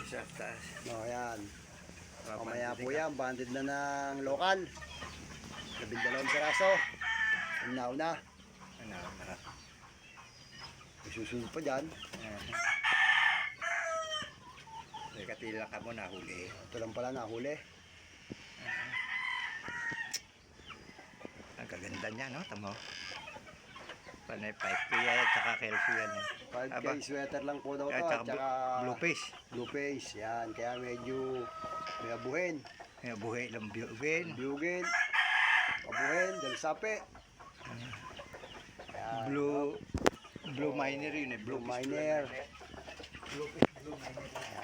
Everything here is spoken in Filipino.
Sa taas. No, ayan. Mamaya po yan, banded na ng lokal. 12 piraso. Una-una. Ano, May susunod pa dyan. katila ka mo nahuli. Ito lang pala nahuli. Ang kaganda niya, no? Tamo. Panay pipe ko yan, tsaka kelso yan. 5K sweater lang po daw to. At Tsaka blue face. blue face. Yan. Kaya medyo may abuhin. May buhay lang biyugin. Biyugin. Abuhin. Dalsape. Yan. Blue miner yun eh. Blue miner. Blue miner.